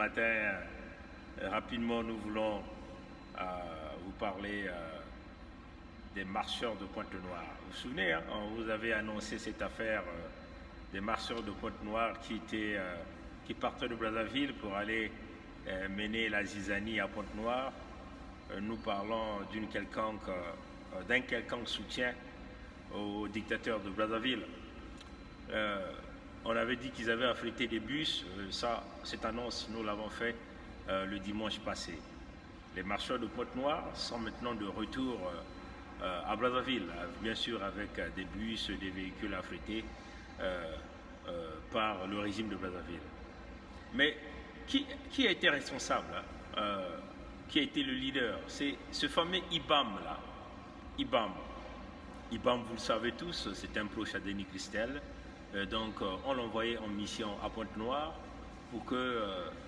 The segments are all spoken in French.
matin, rapidement, nous voulons vous parler des marcheurs de Pointe-Noire. Vous vous souvenez, hein, on vous avait annoncé cette affaire des marcheurs de Pointe-Noire qui partaient de Brazzaville pour aller mener la zizanie à Pointe-Noire. Nous parlons d'un quelconque soutien au dictateur de Brazzaville. On avait dit qu'ils avaient affrété des bus. Cette annonce, nous l'avons fait le dimanche passé. Les marcheurs de Pointe-Noire sont maintenant de retour à Brazzaville, bien sûr avec des bus, des véhicules affrétés par le régime de Brazzaville. Mais qui a été responsable, qui a été le leader? C'est ce fameux IBAM-là. IBAM, vous le savez tous, c'est un proche à Denis Christel. Donc on l'envoyait en mission à Pointe-Noire pour que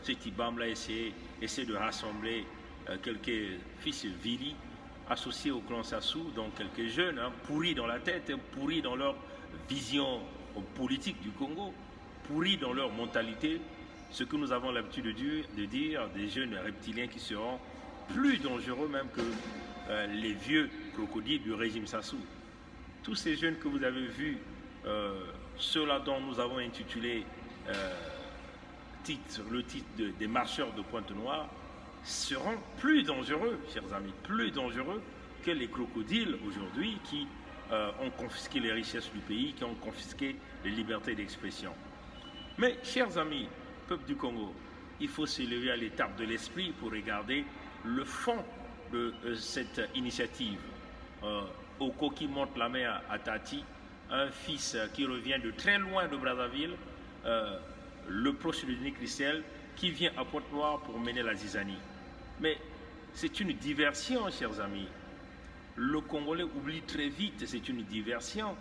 cet IBAM-là essaie de rassembler quelques fils Vili associés au clan Sassou, donc quelques jeunes pourris dans la tête, pourris dans leur vision politique du Congo, pourris dans leur mentalité, ce que nous avons l'habitude de dire, des jeunes reptiliens qui seront plus dangereux même que les vieux crocodiles du régime Sassou. Tous ces jeunes que vous avez vus, ceux-là dont nous avons intitulé le titre des marcheurs de Pointe-Noire, seront plus dangereux, chers amis, plus dangereux que les crocodiles aujourd'hui qui ont confisqué les richesses du pays, qui ont confisqué les libertés d'expression. Mais, chers amis, peuple du Congo, il faut s'élever à l'étape de l'esprit pour regarder le fond de cette initiative. Oko qui monte la main à Tati, un fils qui revient de très loin de Brazzaville, le proche de Denis Christel, qui vient à Pointe-Noire pour mener la zizanie. Mais c'est une diversion, chers amis. Le Congolais oublie très vite, c'est une diversion.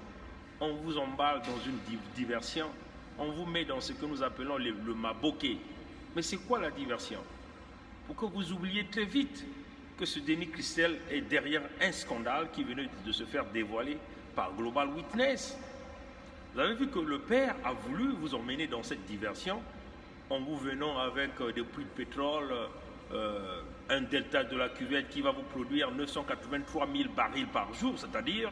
On vous emballe dans une diversion. On vous met dans ce que nous appelons le maboké. Mais c'est quoi la diversion? Pour que vous oubliez très vite que ce Denis Christel est derrière un scandale qui venait de se faire dévoiler par Global Witness. Vous avez vu que le père a voulu vous emmener dans cette diversion en vous venant avec des puits de pétrole, un delta de la cuvette qui va vous produire 983 000 barils par jour, c'est-à-dire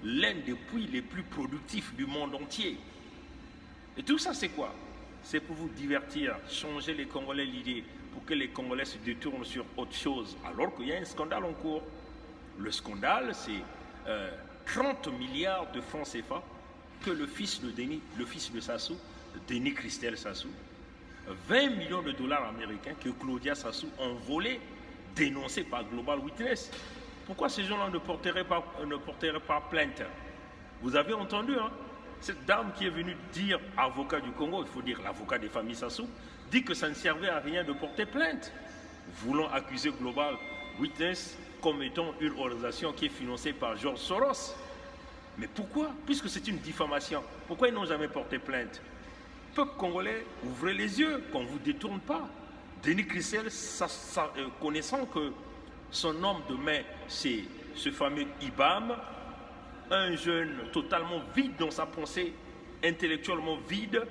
l'un des puits les plus productifs du monde entier. Et tout ça, c'est quoi? C'est pour vous divertir, changer les Congolais l'idée, pour que les Congolais se détournent sur autre chose, alors qu'il y a un scandale en cours. Le scandale, c'est 30 milliards de francs CFA que le fils de Sassou, Denis Christel Sassou, 20 millions de dollars américains que Claudia Sassou ont volé, dénoncés par Global Witness. Pourquoi ces gens-là ne porteraient pas plainte? Vous avez entendu, hein? Cette dame qui est venue dire, avocat du Congo, il faut dire l'avocat des familles Sassou, dit que ça ne servait à rien de porter plainte, voulant accuser Global Witness comme étant une organisation qui est financée par George Soros. Mais pourquoi? Puisque c'est une diffamation. Pourquoi ils n'ont jamais porté plainte? Peuple congolais, ouvrez les yeux, qu'on ne vous détourne pas. Denis Christel, connaissant que son homme de main, c'est ce fameux IBAM, un jeune totalement vide dans sa pensée, intellectuellement vide,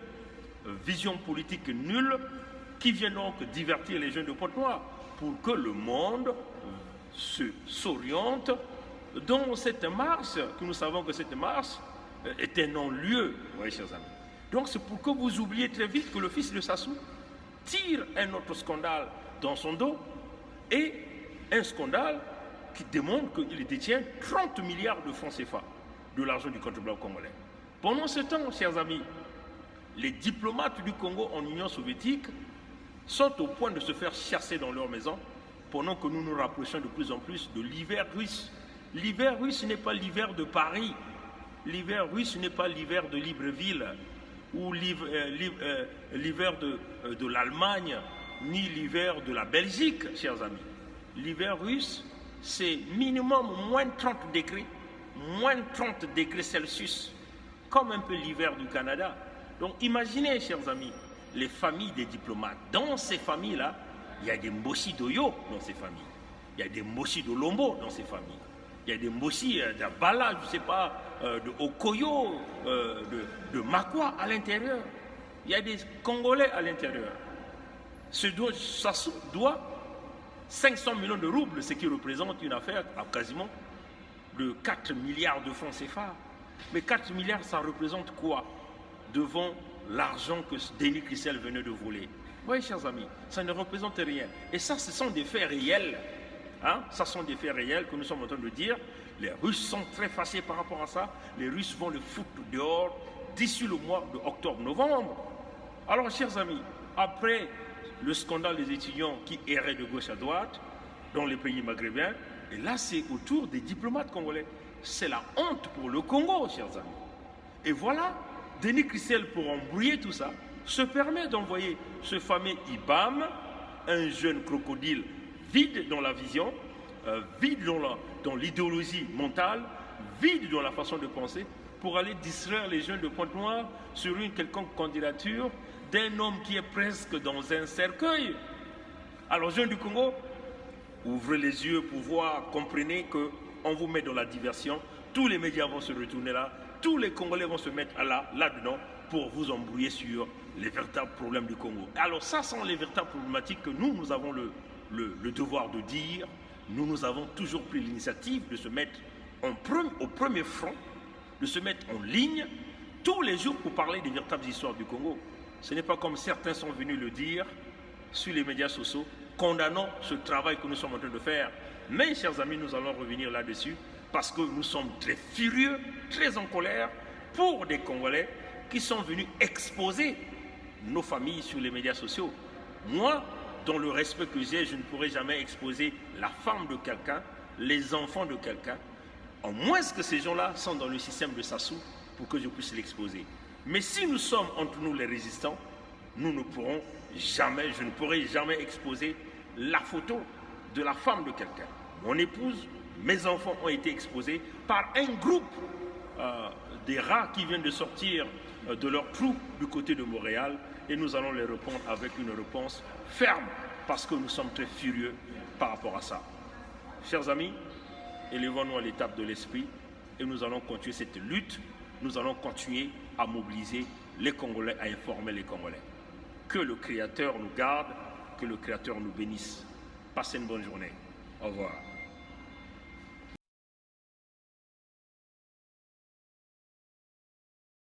vision politique nulle, qui vient donc divertir les jeunes de Pointe-Noire pour que le monde s'oriente dans cette marche, que nous savons que cette marche est un non-lieu, oui, chers amis. Donc c'est pour que vous oubliez très vite que le fils de Sassou tire un autre scandale dans son dos, et un scandale qui démontre qu'il détient 30 milliards de francs CFA, de l'argent du contribuable congolais. Pendant ce temps, chers amis, les diplomates du Congo en Union soviétique sont au point de se faire chasser dans leur maison, pendant que nous nous rapprochons de plus en plus de l'hiver russe. L'hiver russe n'est pas l'hiver de Paris, l'hiver russe n'est pas l'hiver de Libreville, ou l'hiver de l'Allemagne, ni l'hiver de la Belgique, chers amis. L'hiver russe, c'est minimum moins 30 degrés, moins 30 degrés Celsius, comme un peu l'hiver du Canada. Donc imaginez, chers amis, les familles des diplomates. Dans ces familles-là, il y a des Mbossi d'Oyo dans ces familles. Il y a des Mbossi de Lombo dans ces familles. Il y a des Mbossi d'Abala, je ne sais pas, de Okoyo, de Makwa à l'intérieur. Il y a des Congolais à l'intérieur. Sassou doit 500 millions de roubles, ce qui représente une affaire à quasiment de 4 milliards de francs CFA. Mais 4 milliards, ça représente quoi devant l'argent que Denis Christelle venait de voler? Oui, chers amis, ça ne représente rien. Et ça, ce sont des faits réels. Hein? Ça sont des faits réels que nous sommes en train de dire. Les Russes sont très fâchés par rapport à ça. Les Russes vont le foutre dehors d'ici le mois de octobre-novembre. Alors, chers amis, après le scandale des étudiants qui erraient de gauche à droite dans les pays maghrébins, et là, c'est au tour des diplomates congolais. C'est la honte pour le Congo, chers amis. Et voilà, Denis Christelle, pour embrouiller tout ça, se permet d'envoyer ce fameux IBAM, un jeune crocodile vide dans la vision, vide dans l'idéologie mentale, vide dans la façon de penser, pour aller distraire les jeunes de Pointe-Noire sur une quelconque candidature d'un homme qui est presque dans un cercueil. Alors, jeunes du Congo, ouvrez les yeux pour voir, comprenez qu'on vous met dans la diversion, tous les médias vont se retourner là, tous les Congolais vont se mettre là-dedans pour vous embrouiller sur les véritables problèmes du Congo. Alors ça sont les véritables problématiques que nous avons le devoir de dire. Nous avons toujours pris l'initiative de se mettre au premier front, de se mettre en ligne tous les jours pour parler des véritables histoires du Congo. Ce n'est pas comme certains sont venus le dire sur les médias sociaux, condamnant ce travail que nous sommes en train de faire. Mais, chers amis, nous allons revenir là-dessus parce que nous sommes très furieux, très en colère pour des Congolais qui sont venus exposer nos familles sur les médias sociaux. Moi, dans le respect que j'ai, je ne pourrai jamais exposer la femme de quelqu'un, les enfants de quelqu'un, en moins que ces gens-là sont dans le système de Sassou pour que je puisse l'exposer. Mais si nous sommes entre nous les résistants, nous ne pourrons jamais, je ne pourrai jamais exposer la photo de la femme de quelqu'un. Mon épouse, mes enfants ont été exposés par un groupe des rats qui viennent de sortir de leur trou du côté de Montréal et nous allons les répondre avec une réponse ferme parce que nous sommes très furieux par rapport à ça. Chers amis, élevons-nous à l'étape de l'esprit et nous allons continuer cette lutte, nous allons continuer à mobiliser les Congolais, à informer les Congolais. Que le Créateur nous garde, que le Créateur nous bénisse. Passez une bonne journée. Au revoir.